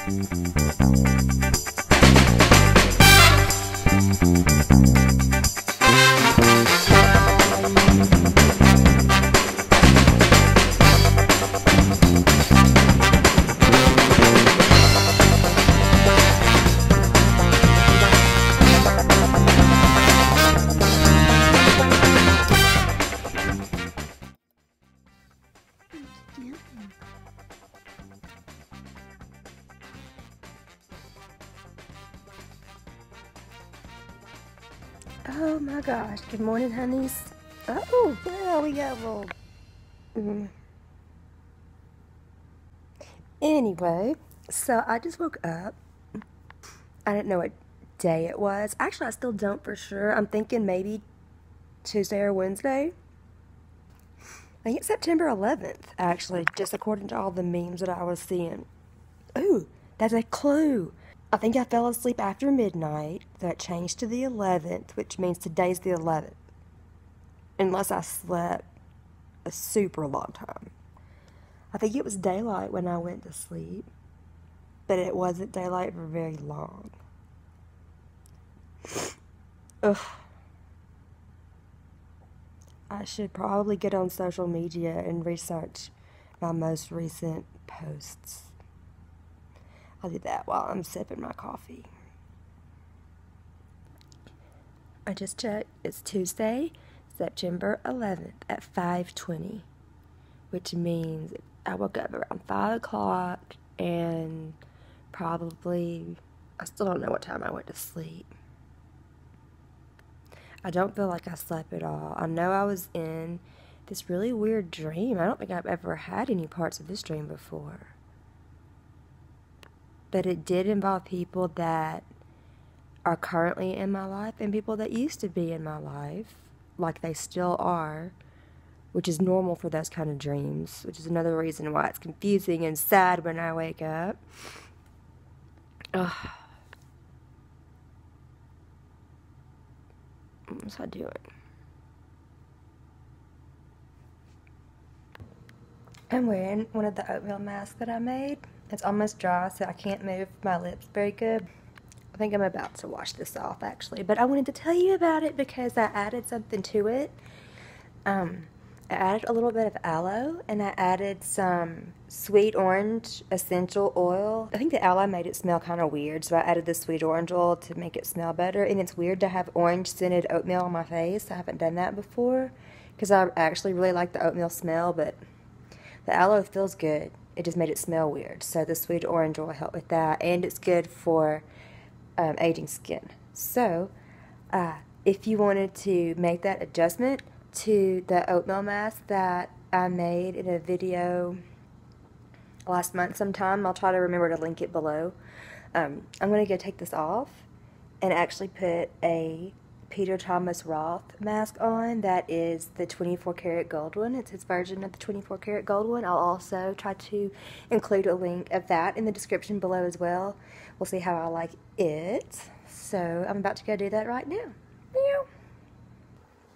Oh my gosh, good morning, honeys. Oh, yeah, we got a little... Anyway, so I just woke up. I didn't know what day it was. Actually, I still don't for sure. I'm thinking maybe Tuesday or Wednesday. I think it's September 11th, actually, just according to all the memes that I was seeing. Ooh, that's a clue. I think I fell asleep after midnight. That changed to the 11th, which means today's the 11th. Unless I slept a super long time. I think it was daylight when I went to sleep, but it wasn't daylight for very long. Ugh. I should probably get on social media and research my most recent posts. I'll do that while I'm sipping my coffee. I just checked. It's Tuesday, September 11th at 5:20, which means I woke up around 5 o'clock and probably, I still don't know what time I went to sleep. I don't feel like I slept at all. I know I was in this really weird dream. I don't think I've ever had any parts of this dream before. But it did involve people that are currently in my life and people that used to be in my life, like they still are, which is normal for those kind of dreams, which is another reason why it's confusing and sad when I wake up. Ugh. What's I doing? I'm wearing one of the oatmeal masks that I made. It's almost dry, so I can't move my lips very good. I think I'm about to wash this off, actually. But I wanted to tell you about it because I added something to it. I added a little bit of aloe, and I added some sweet orange essential oil. I think the aloe made it smell kind of weird, so I added the sweet orange oil to make it smell better. And it's weird to have orange-scented oatmeal on my face. I haven't done that before because I actually really like the oatmeal smell, but the aloe feels good. It just made it smell weird. So the sweet orange will help with that. And it's good for aging skin. So if you wanted to make that adjustment to the oatmeal mask that I made in a video last month sometime, I'll try to remember to link it below. I'm going to go take this off and actually put a Peter Thomas Roth mask on. That is the 24 karat gold one. It's his version of the 24 karat gold one. I'll also try to include a link of that in the description below as well. We'll see how I like it. So I'm about to go do that right now. Meow.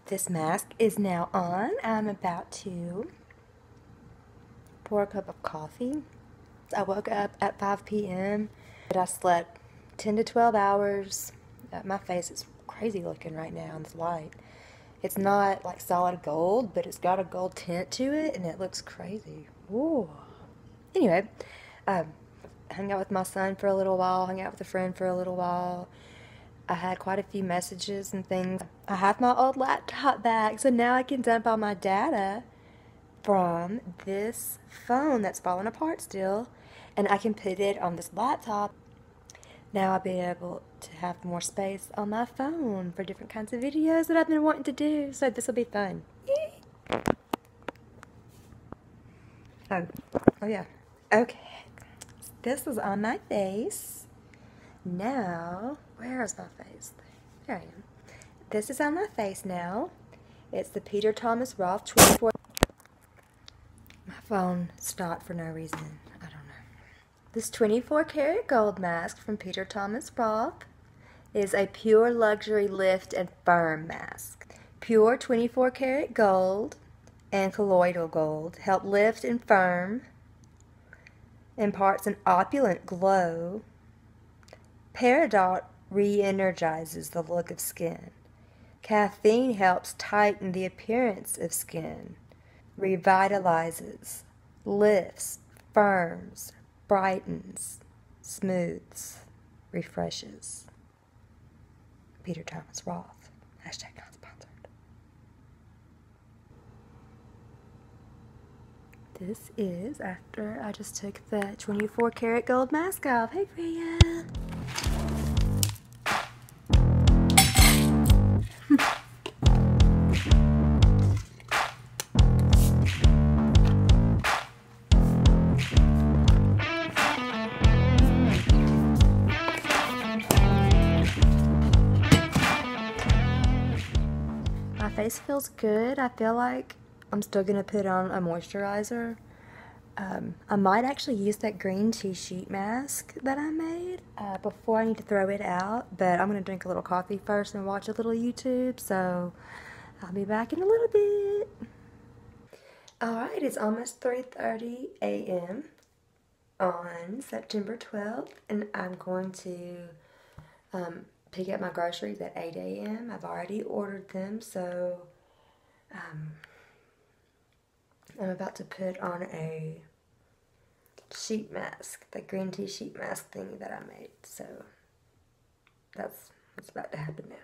This mask is now on. I'm about to pour a cup of coffee. I woke up at 5 p.m. but I slept 10 to 12 hours. My face is crazy looking right now in this light. It's not like solid gold, but it's got a gold tint to it, and it looks crazy. Ooh. Anyway, hung out with my son for a little while, hung out with a friend for a little while. I had quite a few messages and things. I have my old laptop back, so now I can dump all my data from this phone that's falling apart still, and I can put it on this laptop. Now I'll be able to have more space on my phone for different kinds of videos that I've been wanting to do, so this will be fun. Yay. Oh yeah. Okay. This is on my face. Now, where is my face? There I am. This is on my face now. It's the Peter Thomas Roth 24. My phone stopped for no reason. I don't know. This 24 karat gold mask from Peter Thomas Roth is a pure luxury lift and firm mask. Pure 24 karat gold and colloidal gold help lift and firm imparts an opulent glow. Peridot re-energizes the look of skin. Caffeine helps tighten the appearance of skin, revitalizes, lifts, firms, brightens, smooths, refreshes. Peter Thomas Roth. Hashtag not sponsored. This is after I just took the 24 karat gold mask off. Hey, Freya. My face feels good. I feel like I'm still going to put on a moisturizer. I might actually use that green tea sheet mask that I made before I need to throw it out. But I'm going to drink a little coffee first and watch a little YouTube. So I'll be back in a little bit. Alright, it's almost 3:30 a.m. on September 12th. And I'm going to pick up my groceries at 8 a.m. I've already ordered them, so I'm about to put on a sheet mask, the green tea sheet mask thingy that I made. So that's what's about to happen now.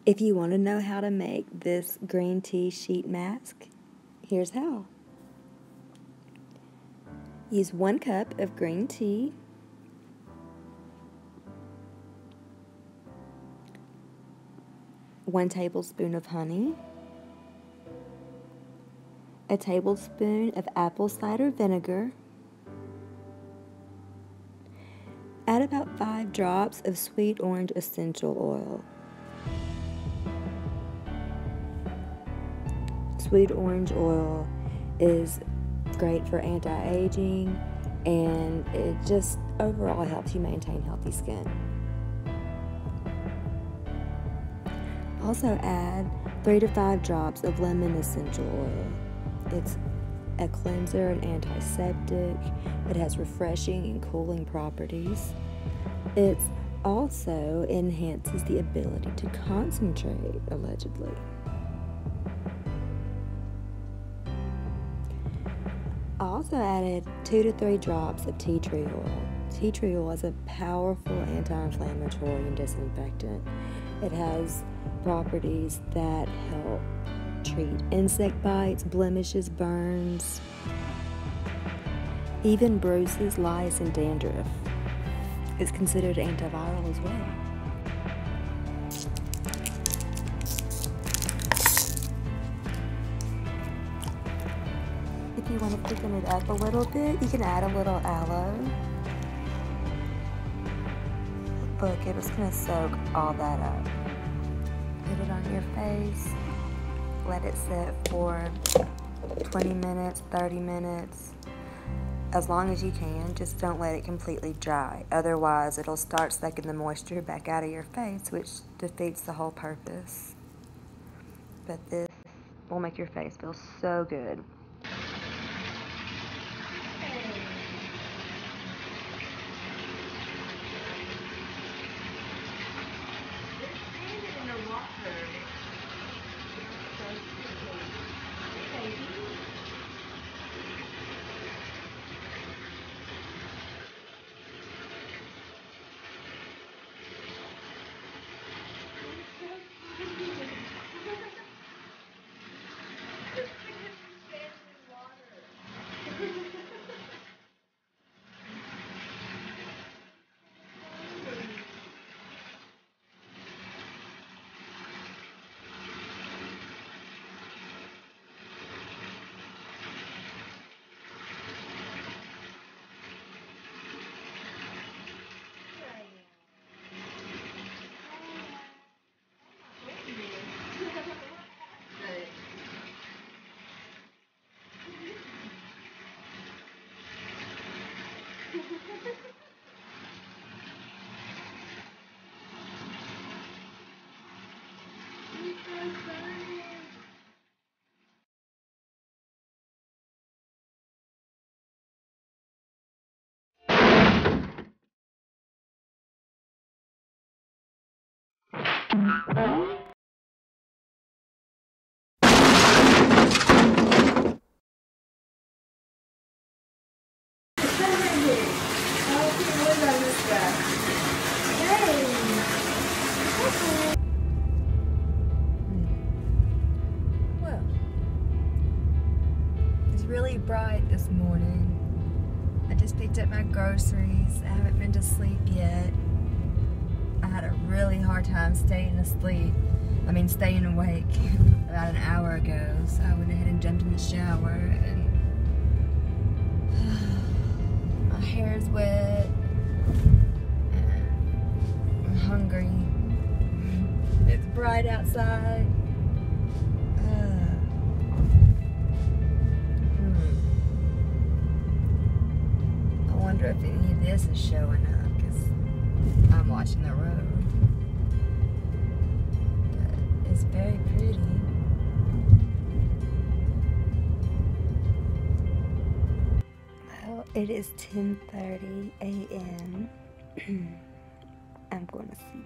If you want to know how to make this green tea sheet mask, here's how. Use 1 cup of green tea, 1 tablespoon of honey, a tablespoon of apple cider vinegar, add about 5 drops of sweet orange essential oil. Sweet orange oil is great for anti-aging, and it just overall helps you maintain healthy skin. Also add 3 to 5 drops of lemon essential oil. It's a cleanser and antiseptic. It has refreshing and cooling properties. It also enhances the ability to concentrate, allegedly. I also added 2 to 3 drops of tea tree oil. Tea tree oil is a powerful anti-inflammatory and disinfectant. It has properties that help treat insect bites, blemishes, burns, even bruises, lice, and dandruff. It's considered antiviral as well. If you want to thicken it up a little bit, you can add a little aloe. Look, it was going to soak all that up. Put it on your face. Let it sit for 20 minutes, 30 minutes. As long as you can, just don't let it completely dry. Otherwise, it'll start sucking the moisture back out of your face, which defeats the whole purpose. But this will make your face feel so good. Well, it's really bright this morning. I just picked up my groceries. I haven't been to sleep yet. I had a really hard time staying awake about an hour ago, so I went ahead and jumped in the shower, and my hair's wet, and I'm hungry. It's bright outside. I wonder if any of this is showing up, because I'm watching the road. But it's very pretty. Well, it is 10:30 a.m. I'm going to sleep.